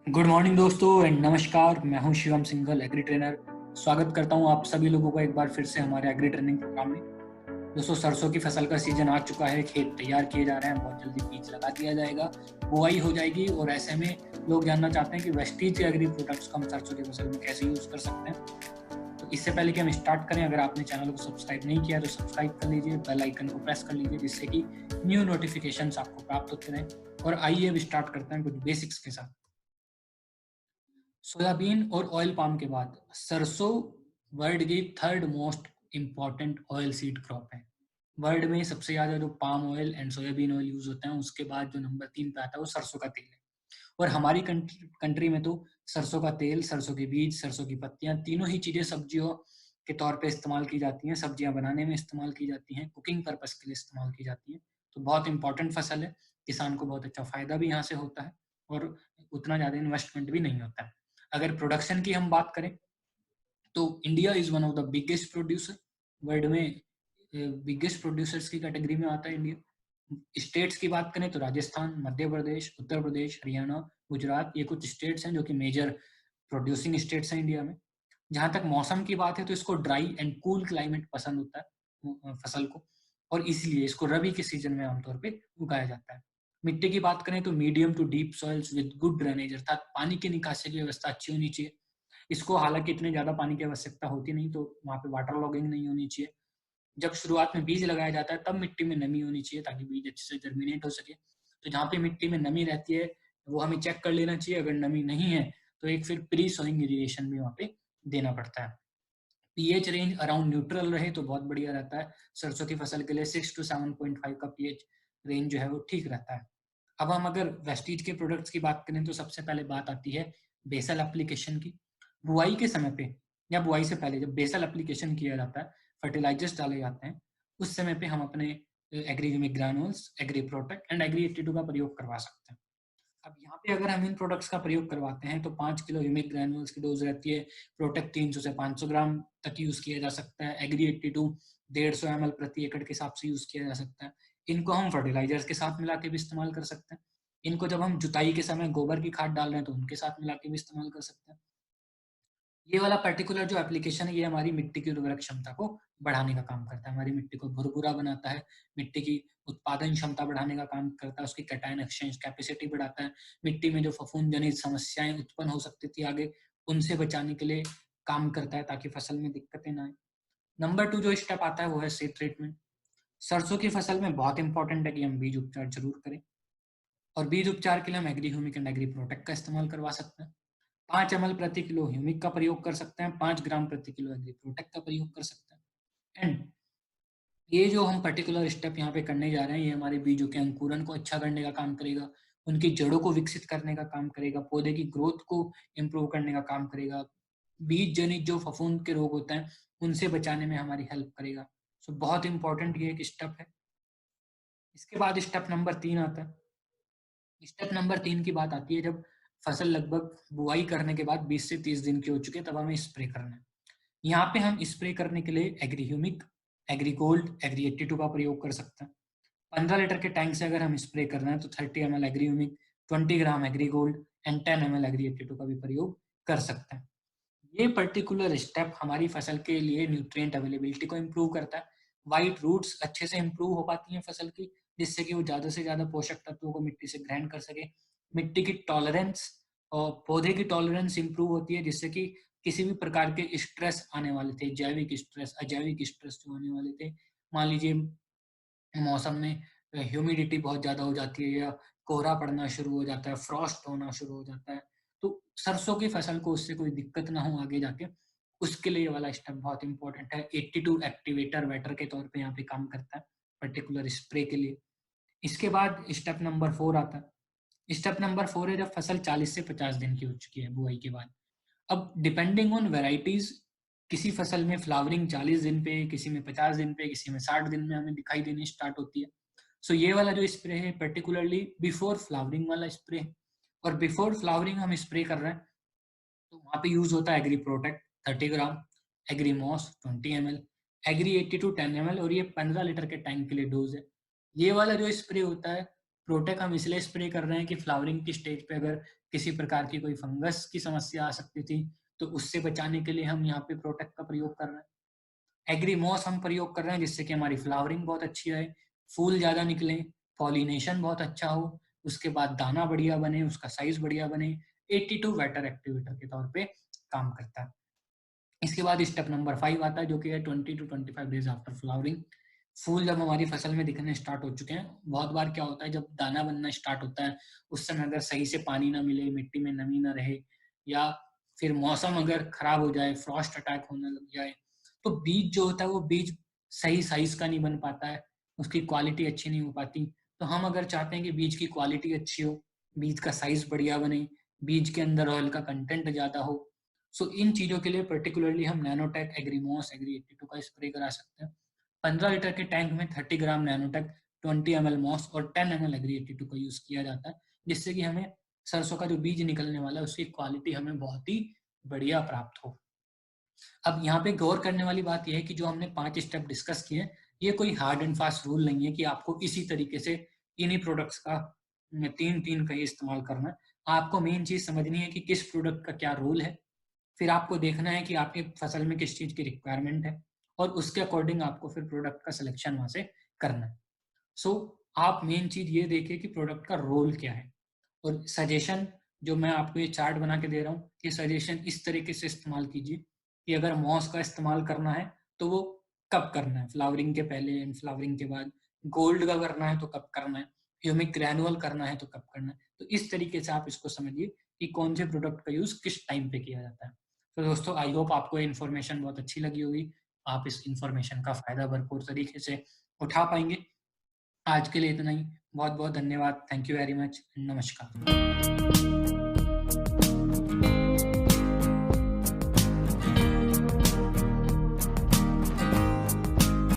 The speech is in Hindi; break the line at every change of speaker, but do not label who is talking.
गुड मॉर्निंग दोस्तों एंड नमस्कार। मैं हूं शिवम सिंघल, एग्री ट्रेनर। स्वागत करता हूं आप सभी लोगों का एक बार फिर से हमारे एग्री ट्रेनिंग प्रोग्राम में। दोस्तों, सरसों की फसल का सीजन आ चुका है, खेत तैयार किए जा रहे हैं, बहुत जल्दी बीज लगा दिया जाएगा, बुआई हो जाएगी। और ऐसे में लोग जानना चाहते हैं कि वेस्टीज एग्री प्रोडक्ट्स को हम सरसों की फसल में कैसे यूज कर सकते हैं। तो इससे पहले कि हम स्टार्ट करें, अगर आपने चैनल को सब्सक्राइब नहीं किया तो सब्सक्राइब कर लीजिए, बेल आइकन को प्रेस कर लीजिए, जिससे कि न्यू नोटिफिकेशंस आपको प्राप्त होते रहें। और आइए अब स्टार्ट करते हैं कुछ बेसिक्स के साथ। सोयाबीन और ऑयल पाम के बाद सरसों वर्ल्ड की third most important oil seed crop है। वर्ल्ड में सबसे ज्यादा जो palm oil and soybean oil use होता है, उसके बाद जो नंबर 3 पे आता है वो सरसों का तेल है। और हमारी कंट्री में तो सरसों का तेल, सरसों के बीज, सरसों की पत्तियां, तीनों ही चीजें सब्जियों के तौर पे इस्तेमाल की जाती हैं, सब्जियां बनाने में इस्तेमाल की जाती हैं, कुकिंग पर्पस के लिए इस्तेमाल की जाती हैं। तो बहुत इंपॉर्टेंट फसल है, किसान को बहुत अच्छा फायदा भी यहाँ से होता है और उतना ज्यादा इन्वेस्टमेंट भी नहीं होता है। अगर प्रोडक्शन की हम बात करें तो India is one of the biggest producer world में। बिगेस्ट प्रोड्यूसर्स की कैटेगरी में आता है इंडिया। स्टेट्स की बात करें तो राजस्थान, मध्य प्रदेश, उत्तर प्रदेश, हरियाणा, गुजरात, ये कुछ स्टेट्स हैं जो कि मेजर प्रोड्यूसिंग स्टेट्स हैं इंडिया में। जहां तक मौसम की बात है तो इसको ड्राई एंड कूल क्लाइमेट पसंद होता है फसल को, और इसलिए इसको रबी के सीजन में आमतौर पे उगाया जाता है। मिट्टी की बात करें तो medium to deep soils with good drainage, अर्थात पानी की निकासी की व्यवस्था अच्छी होनी चाहिए। इसको हालांकि इतने ज्यादा पानी की आवश्यकता होती नहीं, तो वहां पे वाटर लॉगिंग नहीं होनी चाहिए। जब शुरुआत में बीज लगाया जाता है तब मिट्टी में नमी होनी चाहिए ताकि बीज अच्छे से जर्मिनेट हो सके। तो जहाँ पे मिट्टी में नमी रहती है वो हमें चेक कर लेना चाहिए। अगर नमी नहीं है तो एक फिर प्री सोइंग इरिगेशन भी वहाँ पे देना पड़ता है। पीएच रेंज अराउंड न्यूट्रल रहे तो बहुत बढ़िया रहता है। सरसों की फसल के लिए 6 to 7.5 का पीएच रेंज जो है वो ठीक रहता है। अब हम अगर वेस्टीज के प्रोडक्ट्स की बात करें तो सबसे पहले बात आती है बेसल एप्लीकेशन की। बुआई के समय पे या बुआई से पहले जब बेसल एप्लीकेशन किया जाता है, फर्टिलाइजर्स डाले जाते हैं, उस समय पे हम अपने agri granules, agri protect and agri 82 का प्रयोग करवा सकते हैं। अब यहाँ पे अगर हम इन प्रोडक्ट्स का प्रयोग करवाते हैं तो 5 किलो ह्यूमिक ग्रैन्यूल्स की डोज रहती है। प्रोटेक्ट 300 से 500 ग्राम तक यूज किया जा सकता है। एग्री 82 150 ml प्रति एकड़ के हिसाब से यूज किया जा सकता है। इनको हम फर्टिलाइजर्स के साथ मिला के भी इस्तेमाल कर सकते हैं। इनको जब हम जुताई के समय गोबर की खाद डाल रहे हैं तो उनके साथ मिला के भी इस्तेमाल कर सकते हैं। ये वाला पर्टिकुलर जो एप्लीकेशन है ये हमारी मिट्टी की उर्वरक क्षमता को बढ़ाने का काम करता है, हमारी मिट्टी को भुरभुरा बनाता है, मिट्टी की उत्पादन क्षमता बढ़ाने का काम करता है, उसकी कैटायन एक्सचेंज कैपेसिटी बढ़ाता है। मिट्टी में जो फफूंद जनित समस्याएं उत्पन्न हो सकती थी आगे, उनसे बचाने के लिए काम करता है ताकि फसल में दिक्कतें ना आए। नंबर 2 जो स्टेप आता है वो है सीड ट्रीटमेंट। सरसों की फसल में बहुत इंपॉर्टेंट है कि हम बीज उपचार जरूर करें, और बीज उपचार के लिए हम agri humic and agri protect का इस्तेमाल करवा सकते हैं। 5 ml प्रति किलो ह्यूमिक का प्रयोग कर सकते हैं, 5 ग्राम प्रति किलो एग्री प्रोटेक्ट का प्रयोग कर सकते हैं। एंड ये जो हम पर्टिकुलर स्टेप यहाँ पे करने जा रहे हैं ये हमारे बीजों के अंकुरन को अच्छा करने का काम करेगा, उनकी जड़ों को विकसित करने का काम करेगा, पौधे की ग्रोथ को इम्प्रूव करने का काम करेगा, बीज जनित जो फफूंद के रोग होते हैं उनसे बचाने में हमारी हेल्प करेगा। सो बहुत इंपॉर्टेंट ये एक स्टेप है। इसके बाद स्टेप नंबर 3 आता है। स्टेप नंबर 3 की बात आती है जब फसल लगभग बुआई करने के बाद 20 से 30 दिन की हो चुके तब हमें स्प्रे करना है। यहाँ पे हम स्प्रे करने के लिए agri humic, agri gold, agri 82 का प्रयोग कर सकते हैं। 15 लीटर के टैंक से अगर हम स्प्रे कर रहे हैं तो 30 ml agri humic, 20 gram agri gold and 10 ml agri 82 का भी प्रयोग कर सकते हैं। ये पर्टिकुलर स्टेप हमारी फसल के लिए न्यूट्रिएंट अवेलेबिलिटी को इम्प्रूव करता है। वाइट रूट्स अच्छे से इम्प्रूव हो पाती हैं फसल की, जिससे कि वो ज्यादा से ज्यादा पोषक तत्वों को मिट्टी से ग्रहण कर सके। मिट्टी की टॉलरेंस और पौधे की टॉलरेंस इम्प्रूव होती है, जिससे कि किसी भी प्रकार के स्ट्रेस आने वाले थे, जैविक स्ट्रेस, अजैविक स्ट्रेस जो आने वाले थे, मान लीजिए मौसम में ह्यूमिडिटी बहुत ज्यादा हो जाती है या कोहरा पड़ना शुरू हो जाता है, फ्रॉस्ट होना शुरू हो जाता है, तो सरसों की फसल को उससे कोई दिक्कत ना हो आगे जाके, उसके लिए ये वाला स्टेप बहुत इंपॉर्टेंट है। 82 एक्टिवेटर वेटर के तौर पे यहाँ पे काम करता है पर्टिकुलर स्प्रे के लिए। इसके बाद स्टेप नंबर 4 आता है। स्टेप नंबर 4 है जब फसल 40 से 50 दिन की हो चुकी है बुआई के बाद। अब डिपेंडिंग ऑन वेराइटीज, किसी फसल में फ्लावरिंग 40 दिन पे, किसी में 50 दिन पे, किसी में 60 दिन में हमें दिखाई देनी स्टार्ट होती है। सो ये वाला जो स्प्रे है पर्टिकुलरली बिफोर फ्लावरिंग वाला स्प्रे है, और बिफोर फ्लावरिंग हम स्प्रे कर रहे हैं तो वहाँ पे यूज होता है agri protect 30 gram, agri moss 20 ml, agri 82 10 ml, और ये 15 लीटर के टैंक के लिए डोज है। ये वाला जो स्प्रे होता है प्रोटेक हम इसलिए स्प्रे कर रहे हैं कि फ्लावरिंग की स्टेज पे अगर किसी प्रकार की कोई फंगस की समस्या आ सकती थी, तो उससे बचाने के लिए हम यहाँ पे प्रोटेक का प्रयोग कर रहे हैं। एग्रीमॉस हम प्रयोग कर रहे हैं जिससे कि हमारी फ्लावरिंग बहुत अच्छी आए, फूल ज़्यादा निकलें, पॉलिनेशन बहुत अच्छा हो, उसके बाद दाना बढ़िया बने, उसका साइज़ बढ़िया बने। 82 वेटर एक्टिवेटर के तौर पे काम करता है। इसके बाद स्टेप नंबर 5 आता है जो कि है 20 टू 25 डेज़ आफ्टर फ्लावरिंग। फूल जब हमारी फसल में दिखने स्टार्ट हो चुके हैं, बहुत बार क्या होता है जब दाना बनना स्टार्ट होता है, उस समय अगर सही से पानी ना मिले, मिट्टी में नमी ना रहे या फिर मौसम अगर खराब हो जाए, फ्रॉस्ट अटैक होने लग जाए, तो बीज जो होता है वो बीज सही साइज़ का नहीं बन पाता है, उसकी क्वालिटी अच्छी नहीं हो पाती। तो हम अगर चाहते हैं कि बीज की क्वालिटी अच्छी हो, बीज का साइज़ बढ़िया बने, बीज के अंदर ऑयल का कंटेंट ज़्यादा हो, सो इन चीज़ों के लिए पर्टिकुलरली हम नैनोटेक, एग्रीमॉस, एग्री 82 का स्प्रे करा सकते हैं। 15 लीटर के टैंक में 30 ग्राम नैनोटेक, 20 ml मॉस और 10 ml एग्री 82 का यूज़ किया जाता है, जिससे कि हमें सरसों का जो बीज निकलने वाला है उसकी क्वालिटी हमें बहुत ही बढ़िया प्राप्त हो। अब यहाँ पे गौर करने वाली बात ये है कि जो हमने 5 स्टेप डिस्कस किए हैं, ये कोई हार्ड एंड फास्ट रूल नहीं है कि आपको इसी तरीके से इन्हीं प्रोडक्ट्स का 3-3 का ही इस्तेमाल करना है। आपको मेन चीज़ समझनी है कि किस प्रोडक्ट का क्या रोल है, फिर आपको देखना है कि आपकी फसल में किस चीज़ की रिक्वायरमेंट है और उसके अकॉर्डिंग आपको फिर प्रोडक्ट का सिलेक्शन वहाँ से करना है। सो आप मेन चीज़ ये देखिए कि प्रोडक्ट का रोल क्या है और सजेशन जो मैं आपको ये चार्ट बना के दे रहा हूँ, ये सजेशन इस तरीके से इस्तेमाल कीजिए कि अगर मॉस का इस्तेमाल करना है, तो वो कब करना है? फ्लावरिंग के पहले एंड फ्लावरिंग के बाद। गोल्ड का करना है तो कब करना है? ह्यूमिक ग्रैन्युअल करना है तो कब करना है? तो इस तरीके से आप इसको समझिए कि कौन से प्रोडक्ट का यूज़ किस टाइम पे किया जाता है। तो दोस्तों आई होप आपको ये इन्फॉर्मेशन बहुत अच्छी लगी होगी। आप इस इन्फॉर्मेशन का फ़ायदा भरपूर तरीके से उठा पाएँगे। आज के लिए इतना ही। बहुत-बहुत धन्यवाद। Thank you very much. नमस्कार।